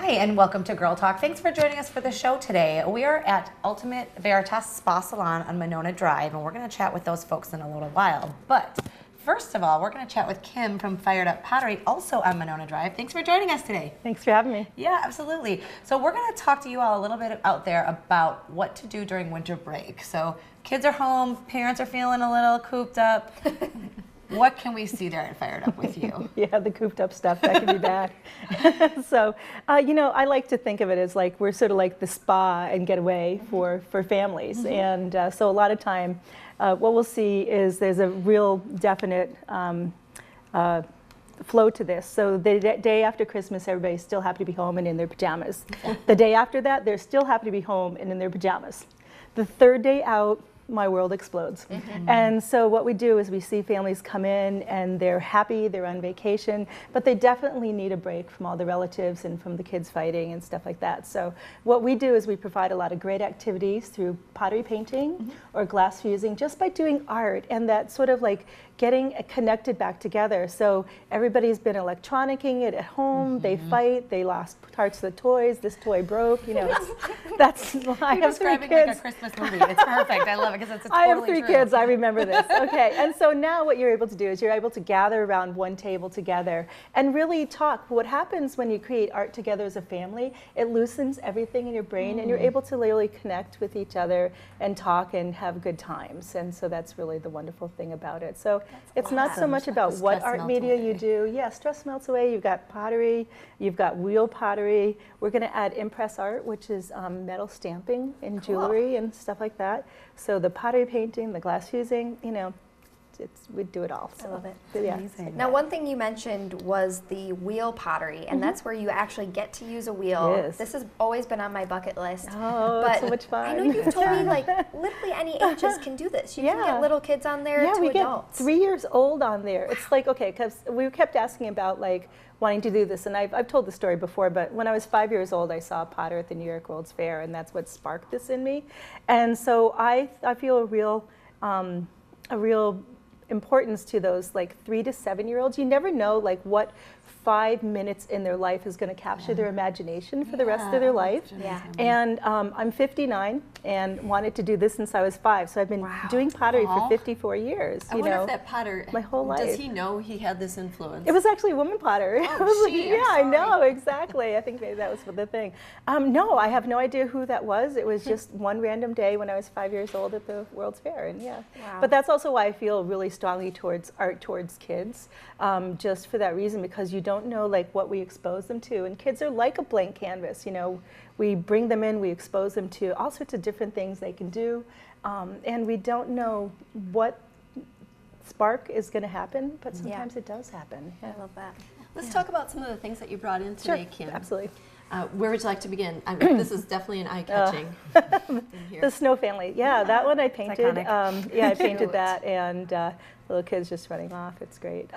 Hi, and welcome to Girl Talk. Thanks for joining us for the show today. We are at Ultimate Veritas Spa Salon on Monona Drive, and we're going to chat with those folks in a little while. But first of all, we're going to chat with Kim from Fired Up Pottery, also on Monona Drive. Thanks for joining us today. Thanks for having me. Yeah, absolutely. So we're going to talk to you all a little bit out there about what to do during winter break. So kids are home, parents are feeling a little cooped up. What can we see there at Fired Up with you? Yeah, the cooped up stuff, that can be bad. So, you know, I like to think of it as like we're sort of like the spa and getaway for families. And so a lot of time, what we'll see is there's a real definite flow to this. So the day after Christmas, everybody's still happy to be home and in their pajamas. The day after that, they're still happy to be home and in their pajamas. The third day out, my world explodes. And so what we do is we see families come in and they're happy, they're on vacation, but they definitely need a break from all the relatives and from the kids fighting and stuff like that. So what we do is we provide a lot of great activities through pottery painting or glass fusing, just by doing art and that sort of like getting connected back together. So everybody's been electronicking it at home, they fight, they lost parts of the toys, this toy broke, you know, that's I have 3 kids. Like a Christmas movie. It's perfect. I love it because it's totally I have 3 true. kids, I remember this. Okay, and so now what you're able to do is you're able to gather around one table together and really talk. What happens when you create art together as a family, it loosens everything in your brain and you're able to really connect with each other and talk and have good times. And so that's really the wonderful thing about it. So it's not so much about what art media you do. Yeah, stress melts away. You've got pottery, you've got wheel pottery. We're going to add impress art, which is metal stamping in jewelry and stuff like that. So the pottery painting, the glass fusing, you know, we do it all. So, I love it. Yeah. Amazing. Now, one thing you mentioned was the wheel pottery, and that's where you actually get to use a wheel. Yes. This has always been on my bucket list. Oh, but it's so much fun. I know you've told me like literally any ages can do this. You can get little kids on there Yeah, to we adults. get 3 years old on there. It's like, okay, because we kept asking about like wanting to do this, and I've told the story before, but when I was 5 years old, I saw a potter at the New York World's Fair, and that's what sparked this in me. And so I feel a real importance to those like 3 to 7-year-olds. You never know like what 5 minutes in their life is going to capture their imagination for the rest of their life. And I'm 59 and wanted to do this since I was 5. So I've been doing pottery for 54 years. I wonder if that potter, my whole life. Does he know he had this influence? It was actually a woman potter. Oh, Yeah, I know, exactly. I think maybe that was the thing. No, I have no idea who that was. It was just one random day when I was 5 years old at the World's Fair, and But that's also why I feel really strongly towards art towards kids, just for that reason, because you don't know like what we expose them to, and kids are like a blank canvas. You know, we bring them in, we expose them to all sorts of different things they can do, and we don't know what spark is going to happen, but sometimes it does happen. I love that. Let's talk about some of the things that you brought in today, Kim. Absolutely. Where would you like to begin? This is definitely an eye-catching. The snow family, that one I painted. iconic. I painted that, and the little kids just running off. It's great.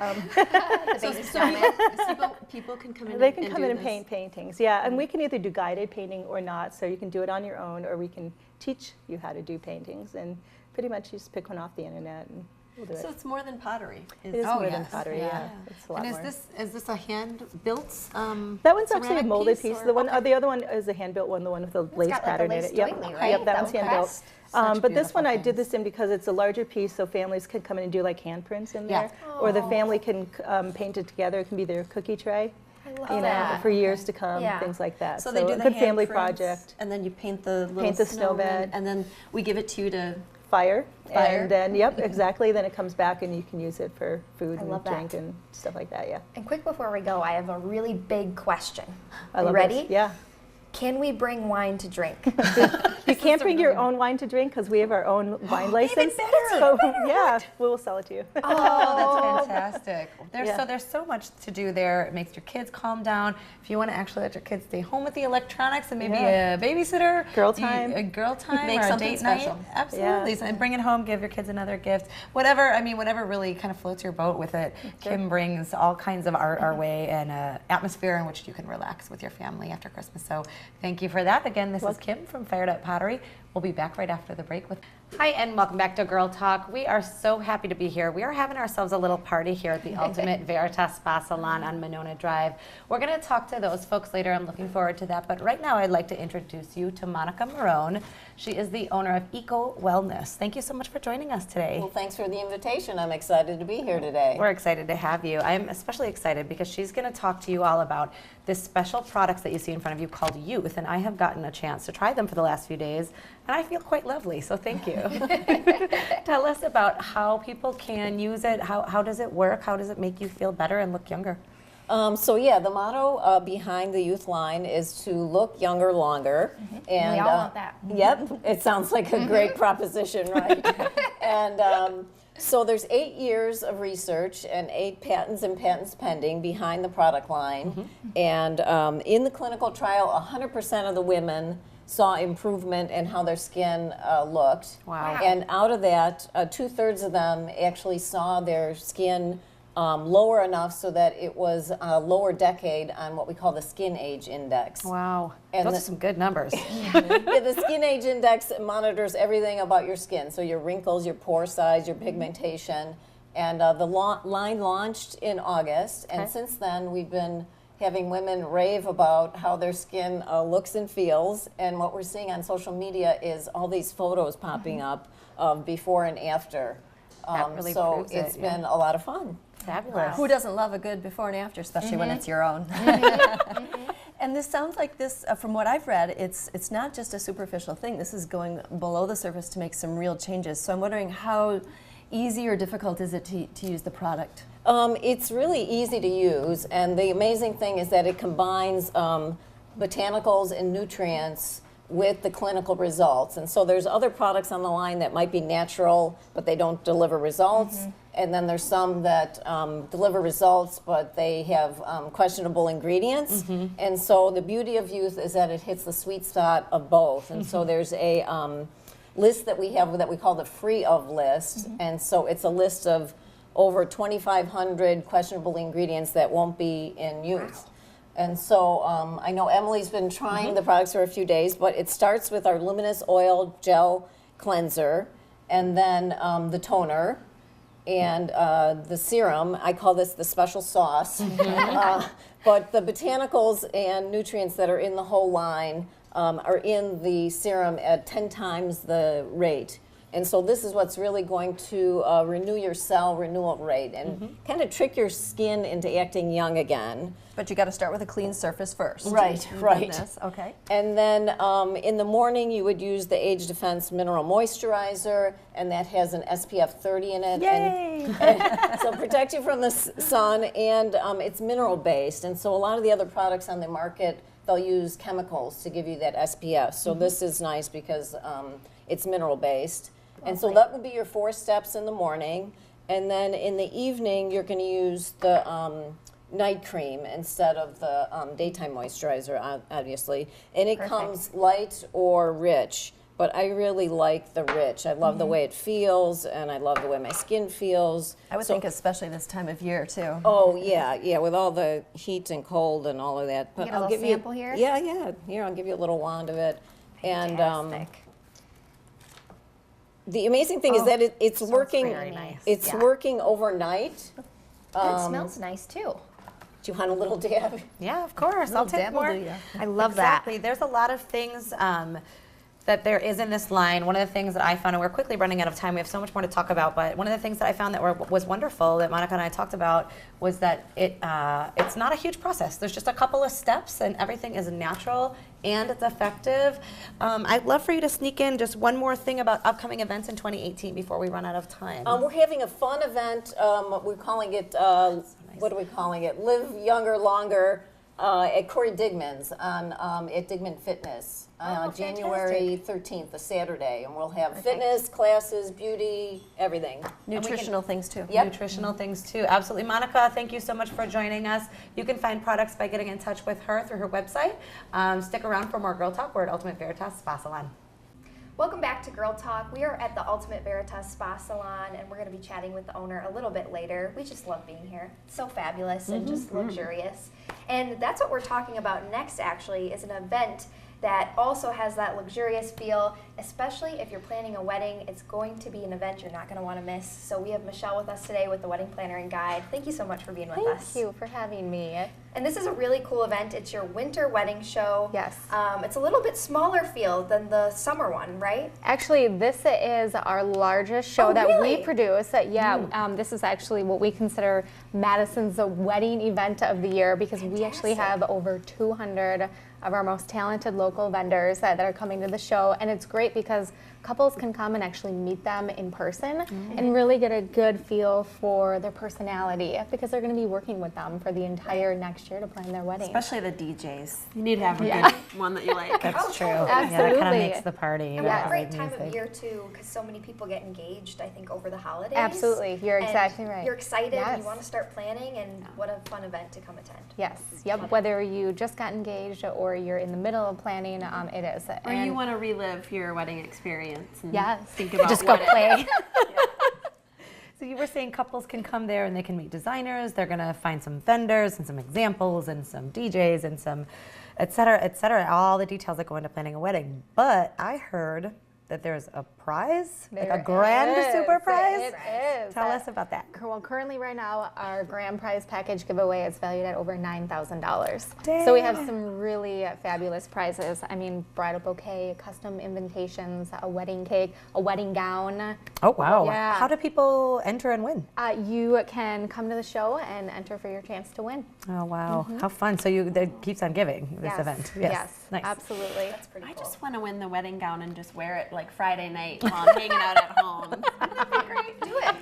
People can come in. They can come in and this. paint paintings, and we can either do guided painting or not. So you can do it on your own, or we can teach you how to do paintings. And pretty much you just pick one off the internet and we'll do it. So it's more than pottery. It is more than pottery. Yeah, it's a lot And more. is this a hand-built That one's actually a ceramic molded piece. or- The one, the other one is a hand-built one, the one with the lace got, like, a pattern lace in it. Yep, doily, right? yep, that That one's one hand-built. pressed? But this beautiful one I did things. this in because it's a larger piece, so families can come in and do like handprints in Yeah. there, or the family can paint it together. It can be their cookie tray, love that. for years to come, Yeah. things like that. So they do a the good family handprints, project. and then you paint the little Paint the snowman, snowman. and then we give it to you to. Fire, Fire. and then exactly. Then it comes back, and you can use it for food and love that. drink and stuff like that. Yeah, And quick before we go, I have a really big question. I love you ready? this. Yeah. Can we bring wine to drink? You can't bring your own wine to drink because we have our own wine license. better, So yeah, we will sell it to you. Oh, that's fantastic. Yeah. There's so much to do there. It makes your kids calm down. If you want to actually let your kids stay home with the electronics and maybe a babysitter, Girl time. a girl time, Make or a something date special. night, absolutely. So, and bring it home, give your kids another gift. Whatever really kind of floats your boat with it. Kim brings all kinds of art our way and an atmosphere in which you can relax with your family after Christmas. So thank you for that. Again, this is Kim from Fired Up Pottery. pottery. We'll be back right after the break with. Hi, and welcome back to Girl Talk. We are so happy to be here. We are having ourselves a little party here at the Ultimate Veritas Spa Salon on Monona Drive. We're going to talk to those folks later. I'm looking forward to that. But right now, I'd like to introduce you to Monica Marone. She is the owner of Eco Wellness. Thank you so much for joining us today. Well, thanks for the invitation. I'm excited to be here today. We're excited to have you. I'm especially excited because she's going to talk to you all about this special products that you see in front of you called Youth, and I have gotten a chance to try them for the last few days, and I feel quite lovely, so thank you. Tell us about how people can use it. How does it work? How does it make you feel better and look younger? The motto behind the Youth line is to look younger longer. And We all want that. Yep, it sounds like a great proposition, right? And so there's 8 years of research and 8 patents and patents pending behind the product line. And in the clinical trial, 100% of the women saw improvement in how their skin looked. Wow. And out of that, 2/3 of them actually saw their skin lower enough so that it was a lower decade on what we call the skin age index. Wow, And those are some good numbers. Yeah, the skin age index monitors everything about your skin, so your wrinkles, your pore size, your pigmentation. And the line launched in August, and since then we've been having women rave about how their skin looks and feels. And what we're seeing on social media is all these photos popping up of before and after. That really so proves it, it's yeah. been a lot of fun. Fabulous. Who doesn't love a good before and after, especially when it's your own? And this sounds like this, from what I've read, it's not just a superficial thing. This is going below the surface to make some real changes. So I'm wondering how easy or difficult is it to use the product? It's really easy to use, and the amazing thing is that it combines botanicals and nutrients with the clinical results. And so there's other products on the line that might be natural, but they don't deliver results. And then there's some that deliver results, but they have questionable ingredients. And so the beauty of Youth is that it hits the sweet spot of both. And so there's a list that we have that we call the free of list. And so it's a list of over 2,500 questionable ingredients that won't be in Youth. And so I know Emily's been trying the products for a few days, but it starts with our luminous oil gel cleanser, and then the toner, and the serum. I call this the special sauce. But the botanicals and nutrients that are in the whole line are in the serum at 10 times the rate. And so this is what's really going to renew your cell renewal rate and kind of trick your skin into acting young again. But you got to start with a clean surface first. Right, right. Goodness, okay. And then in the morning, you would use the Age Defense Mineral Moisturizer, and that has an SPF 30 in it. Yay! And so protect you from the sun, and it's mineral based. And so a lot of the other products on the market, they'll use chemicals to give you that SPF. So this is nice because it's mineral based. And so that will be your 4 steps in the morning. And then in the evening, you're going to use the night cream instead of the daytime moisturizer, obviously. And it comes light or rich, but I really like the rich. I love the way it feels, and I love the way my skin feels. I would think especially this time of year, too. Oh, yeah, with all the heat and cold and all of that. But Get a I'll little give sample you, here? Yeah. Here, I'll give you a little wand of it. And Fantastic. the amazing thing is that it's working. very nice. It's working overnight. And it smells nice too. Do you want a little dab? Yeah, of course. I'll take dab will more. do ya. I love exactly. There's a lot of things that there is in this line. One of the things that I found, and we're quickly running out of time, we have so much more to talk about, but one of the things that I found that was wonderful that Monica and I talked about was that it's not a huge process. There's just a couple of steps and everything is natural and it's effective. I'd love for you to sneak in just one more thing about upcoming events in 2018 before we run out of time. We're having a fun event. We're calling it, what are we calling it? Live Younger Longer at Corey Digman's at Digman Fitness. January 13th, a Saturday, and we'll have fitness classes, beauty, everything. Nutritional things, too. Yep. Nutritional things too. Absolutely. Monica, thank you so much for joining us. You can find products by getting in touch with her through her website. Stick around for more Girl Talk. We're at Ultimate Veritas Spa Salon. Welcome back to Girl Talk. We are at the Ultimate Veritas Spa Salon, and we're going to be chatting with the owner a little bit later. We just love being here. It's so fabulous and just luxurious. And that's what we're talking about next, actually, is an event that also has that luxurious feel, especially if you're planning a wedding. It's going to be an event you're not going to want to miss. So we have Michelle with us today with the Wedding Planner and Guide. Thank you so much for being with us. Thank you for having me. And this is a really cool event. It's your winter wedding show. Yes. It's a little bit smaller field than the summer one, right? Actually, this is our largest show that really? we produce. This is actually what we consider Madison's wedding event of the year because we actually have over 200 of our most talented local vendors that are coming to the show. And it's great because couples can come and actually meet them in person and really get a good feel for their personality because they're going to be working with them for the entire next year to plan their wedding. Especially the DJs. You need to have a good one that you like. That's true. totally. Yeah, that kind of Absolutely. makes the party. And yeah, what a great great time of music. year too, because so many people get engaged, I think, over the holidays. Absolutely. You're And exactly right. You're excited, Yes. you want to start planning, and what a fun event to come attend. Yes. Yep. Whether you just got engaged or you're in the middle of planning, it is. Or you want to relive your wedding experience and Yes. think about Just go what it- play. So you were saying couples can come there and they can meet designers. They're going to find some vendors and some examples and some DJs and some et cetera, all the details that go into planning a wedding. But I heard that there's a prize, like a There grand is. super prize. It is. Tell us about that. Well, currently right now, our grand prize package giveaway is valued at over $9,000. So we have some really fabulous prizes. I mean, bridal bouquet, custom invitations, a wedding cake, a wedding gown. Oh, wow. Yeah. How do people enter and win? You can come to the show and enter for your chance to win. Oh, wow. How fun. So that keeps on giving, this Yes. event. Yes, Nice. absolutely. That's pretty I cool. just want to win the wedding gown and just wear it like Friday night while I'm hanging out at home. That'd be great. Do it.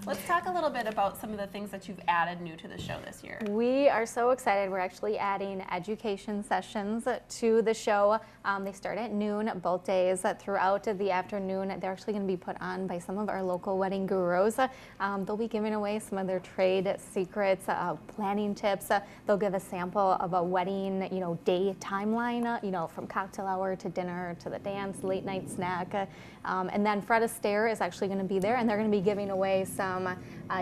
Let's talk a little bit about some of the things that you've added new to the show this year. We are so excited. We're actually adding education sessions to the show. They start at noon both days. Throughout the afternoon, they're actually going to be put on by some of our local wedding gurus. They'll be giving away some of their trade secrets, planning tips. They'll give a sample of a wedding, day timeline, from cocktail hour to dinner to the dance, late night snack. And then Fred Astaire is actually going to be there, and they're going to be giving away some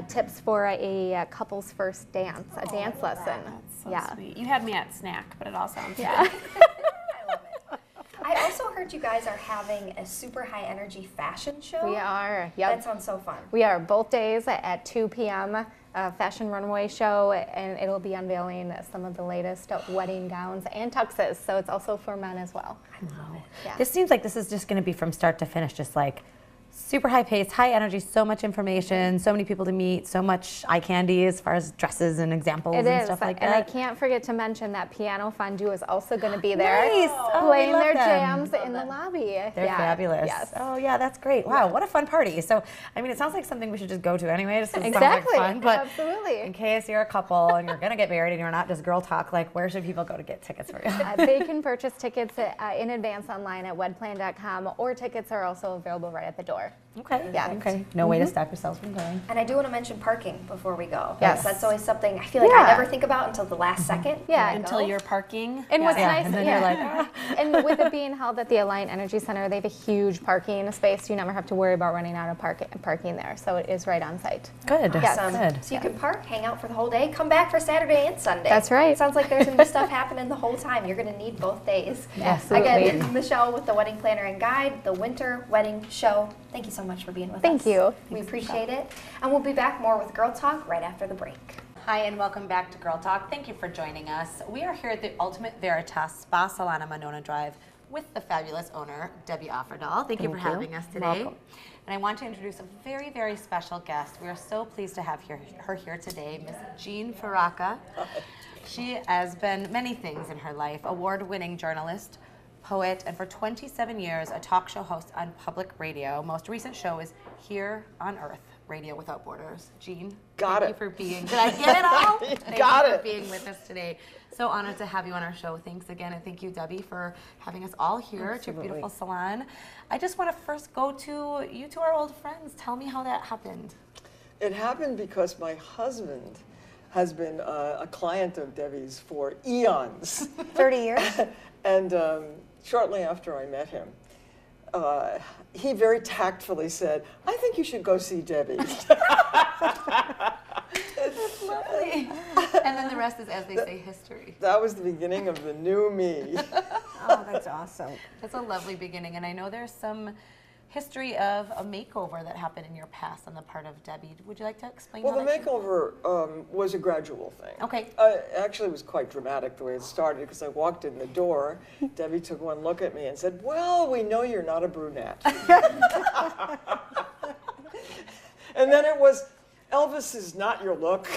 tips for a couple's first dance, a dance lesson. That's so sweet. You had me at snack, but it all sounds good. I love it. I also heard you guys are having a super high energy fashion show. We are. That Yep. sounds so fun. We are both days at 2 p.m. Fashion runway show, and it'll be unveiling some of the latest wedding gowns and tuxes. So it's also for men as well. Yeah. This seems like this is just going to be from start to finish, just like super high pace, high energy, so much information, so many people to meet, so much eye candy as far as dresses and examples It and is, stuff like and I that. can't forget to mention that Piano Fondue is also going to be there, Nice. Oh, playing we love their them. jams in the lobby. They're fabulous. Yes. Oh yeah, that's great. Wow, what a fun party. So, I mean, it sounds like something we should just go to anyway. Just 'cause it Exactly. sounds like fun. But Absolutely. in case you're a couple and you're gonna get married and you're not just girl talk, like where should people go to get tickets for you? They can purchase tickets in advance online at wedplan.com, or tickets are also available right at the door. Okay. Yeah. Okay. No way to stop yourselves from going. And I do want to mention parking before we go. Yes. That's always something I feel like Yeah. I never think about until the last second. Yeah. when I Until go. you're parking. And what's Yeah, nice, and then yeah. you're like, "Ah." And with it being held at the Alliant Energy Center, they have a huge parking space. You never have to worry about running out of parking there. So it is right on site. Good. Yes. Good. So you can park, hang out for the whole day, come back for Saturday and Sunday. That's right. Sounds like there's going to be stuff happening the whole time. You're going to need both days. Absolutely. Again, Michelle with the Wedding Planner and Guide, the Winter Wedding Show. Thank you so much for being with us. Thank you. We appreciate it. And we'll be back more with Girl Talk right after the break. Hi, and welcome back to Girl Talk. Thank you for joining us. We are here at the Ultimate Veritas Spa Salon on Monona Drive with the fabulous owner, Debbie Offerdahl. Thank you for having us today. Welcome. And I want to introduce a very, very special guest. We are so pleased to have her here today, Miss Jean Faraka. She has been many things in her life, award-winning journalist, poet, and for 27 years, a talk show host on public radio. Most recent show is Here on Earth, Radio Without Borders. Jean, Got thank it. you for being, did I get it all? Thank got you it. for being with us today. So honored to have you on our show. Thanks again, and thank you, Debbie, for having us all here at your beautiful salon. I just want to first go to you two are old friends. Tell me how that happened. It happened because my husband has been a client of Debbie's for eons. 30 years? And shortly after I met him, he very tactfully said, I think you should go see Debbie. Lovely. And then the rest is, as they say, history. That was the beginning of the new me. Oh, that's awesome. That's a lovely beginning, and I know there's some history of a makeover that happened in your past on the part of Debbie. Would you like to explain? Well, how the that came makeover was a gradual thing. Okay. Actually, it was quite dramatic the way it started because I walked in the door. Debbie took one look at me and said, "Well, we know you're not a brunette." And then it was, "Elvis is not your look."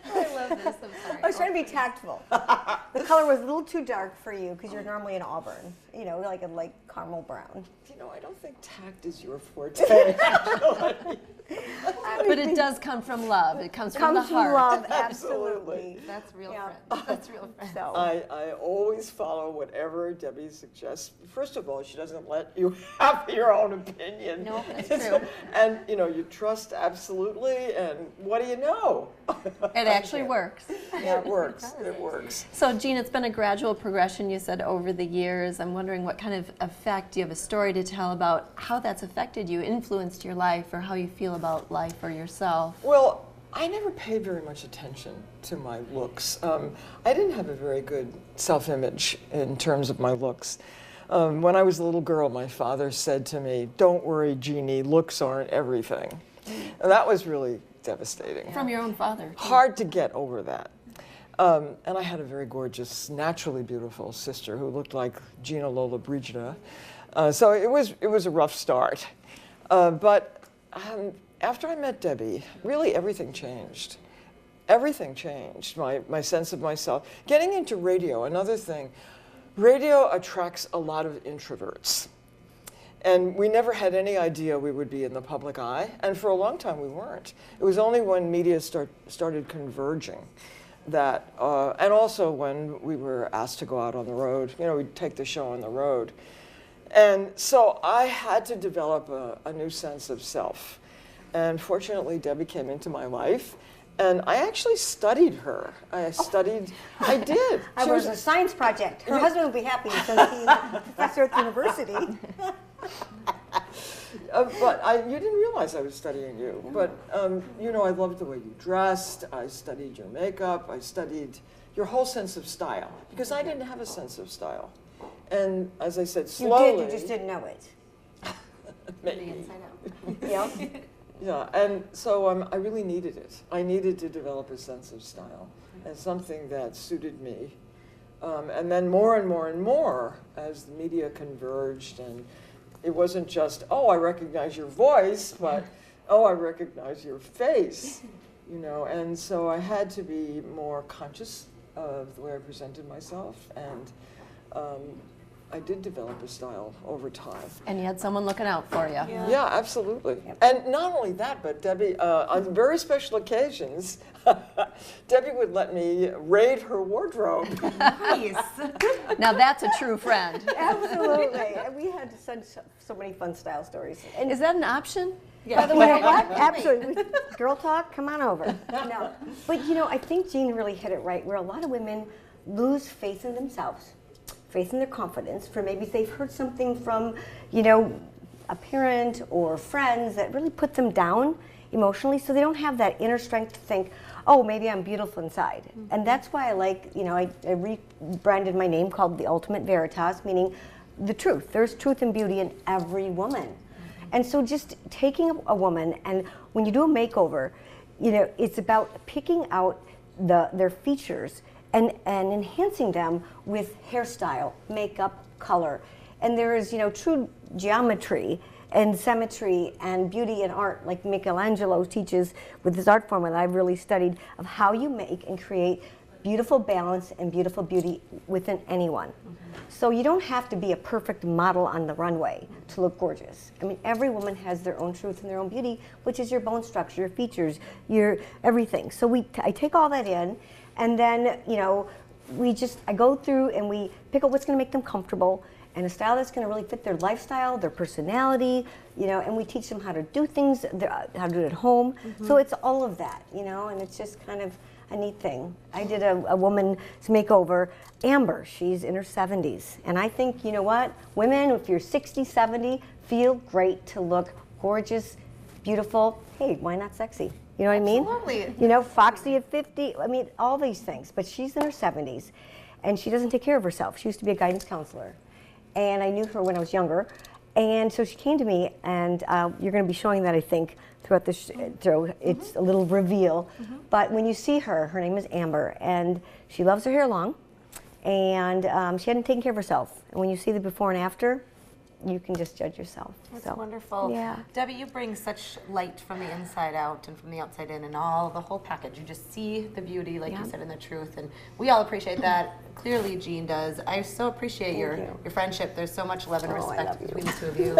I love this. I'm sorry. I was trying to be tactful. The color was a little too dark for you because you're normally an auburn, you know, like a caramel brown. You know, I don't think tact is your forte. But it does come from love. It comes from the Comes from heart. love, Absolutely. absolutely. That's real Yeah. friends. That's real friends. So, I always follow whatever Debbie suggests. First of all, she doesn't let you have your own opinion. No, that's true. And you know, you trust absolutely, and what do you know? It actually works. It works. It works. So, Jean, it's been a gradual progression, you said, over the years. I'm wondering what kind of effect, do you have a story to tell about how that's affected you, influenced your life, or how you feel about life or yourself? Well, I never paid very much attention to my looks. I didn't have a very good self-image in terms of my looks. When I was a little girl, my father said to me, "Don't worry, Jeannie, looks aren't everything." And that was really devastating. From your own father. too. Hard to get over that. And I had a very gorgeous, naturally beautiful sister who looked like Gina Lola Brigida. So it was a rough start. But after I met Debbie, really everything changed. Everything changed, my sense of myself. Getting into radio, another thing, radio attracts a lot of introverts. And we never had any idea we would be in the public eye, and for a long time we weren't. It was only when media started converging that, and also when we were asked to go out on the road, you know, we'd take the show on the road. And so I had to develop a new sense of self. And fortunately, Debbie came into my life, and I actually studied her. I did. I was a science project. Her husband would be happy since he's a professor at the university. But you didn't realize I was studying you. But, you know, I loved the way you dressed. I studied your makeup. I studied your whole sense of style, because I didn't have a sense of style. And as I said, slowly. You did, you just didn't know it. Maybe. Inside out. Yeah. Yeah, and so I really needed it. I needed to develop a sense of style and something that suited me. And then more and more and more as the media converged, and it wasn't just, oh, I recognize your voice, but, oh, I recognize your face, you know. And so I had to be more conscious of the way I presented myself, and I did develop a style over time. And you had someone looking out for you. Yeah, absolutely. And not only that, but Debbie, on very special occasions, Debbie would let me raid her wardrobe. Nice. Now that's a true friend. Absolutely. And we had so many fun style stories. And Is that an option? by the way, what? Absolutely. Girl talk, come on over. No. But you know, I think Jean really hit it right, where a lot of women lose faith in themselves, faith in their confidence, for maybe they've heard something from, you know, a parent or friends that really put them down emotionally, so they don't have that inner strength to think, oh, maybe I'm beautiful inside. And that's why I like, you know, I rebranded my name called the Ultimate Veritas, meaning the truth. There's truth and beauty in every woman. And so just taking a woman, and when you do a makeover, you know, it's about picking out their features and enhancing them with hairstyle, makeup, color. And there is, you know, true geometry and symmetry and beauty in art, like Michelangelo teaches with his art form that I've really studied, of how you make and create beautiful balance and beautiful beauty within anyone. So you don't have to be a perfect model on the runway to look gorgeous. I mean, every woman has their own truth and their own beauty, which is your bone structure, your features, your everything. So I take all that in, and then, you know, I go through and we pick up what's going to make them comfortable, and a style that's going to really fit their lifestyle, their personality, you know, and we teach them how to do things, how to do it at home. So it's all of that, you know, and it's just kind of a neat thing. I did a woman's makeover, Amber. She's in her 70s. And I think, you know what? Women, if you're 60, 70, feel great to look gorgeous, beautiful. Hey, why not sexy? You know what I mean? Absolutely. You know, Foxy at 50. I mean, all these things. But she's in her 70s. and she doesn't take care of herself. She used to be a guidance counselor, and I knew her when I was younger. And so she came to me, and you're going to be showing that, I think, throughout the show. It's a little reveal. But when you see her, her name is Amber, and she loves her hair long, and she hadn't taken care of herself. And when you see the before and after, you can just judge yourself. That's wonderful. Yeah. Debbie, you bring such light from the inside out and from the outside in and all the whole package. You just see the beauty, like you said, and the truth. And we all appreciate that. Clearly, Jean does. I so appreciate your friendship. There's so much love and respect between the two of you.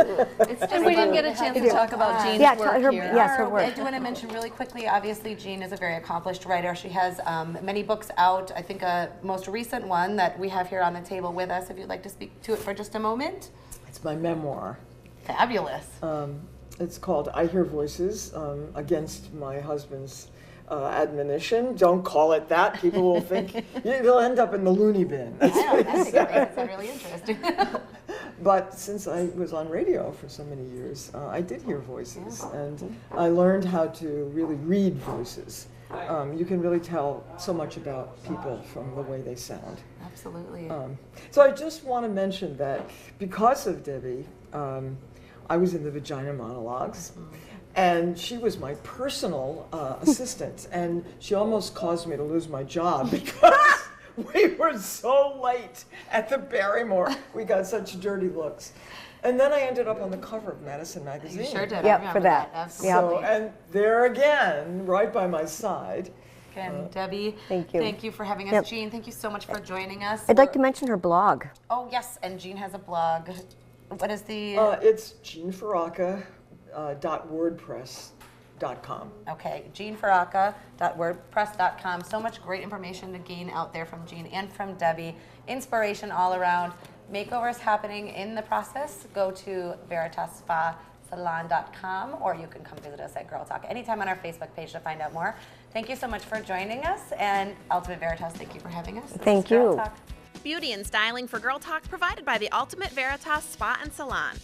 And we didn't get a chance to talk about Jean's work here. Yes, her work. I do want to mention really quickly, obviously, Jean is a very accomplished writer. She has many books out. I think a most recent one that we have here on the table with us, if you'd like to speak to it for just a moment. It's my memoir. Fabulous. It's called I Hear Voices, against my husband's admonition. Don't call it that. People will think you'll end up in the loony bin. I know, that's great. It's really interesting. But since I was on radio for so many years, I did hear voices, and I learned how to really read voices. You can really tell so much about people from the way they sound. Absolutely. So I just want to mention that because of Debbie, I was in the Vagina Monologues, and she was my personal assistant, and she almost caused me to lose my job because we were so late at the Barrymore. We got such dirty looks. And then I ended up on the cover of Madison Magazine. You sure did. Yep, I remember for that. Absolutely. So, and there again, right by my side. Again, Debbie, Thank you. Thank you for having us. Yep. Jean, thank you so much for joining us. I'd like to mention her blog. Oh, yes, and Jean has a blog. What is the... It's jeanfaraka.wordpress.com. Okay, jeanfaraka.wordpress.com. So much great information to gain out there from Jean and from Debbie. Inspiration all around. Makeovers happening in the process. Go to veritasspasalon.com, or you can come visit us at Girl Talk anytime on our Facebook page to find out more. Thank you so much for joining us, and Ultimate Veritas, thank you for having us. This Thank is Girl you. Talk. Beauty and styling for Girl Talk provided by the Ultimate Veritas Spa and Salon.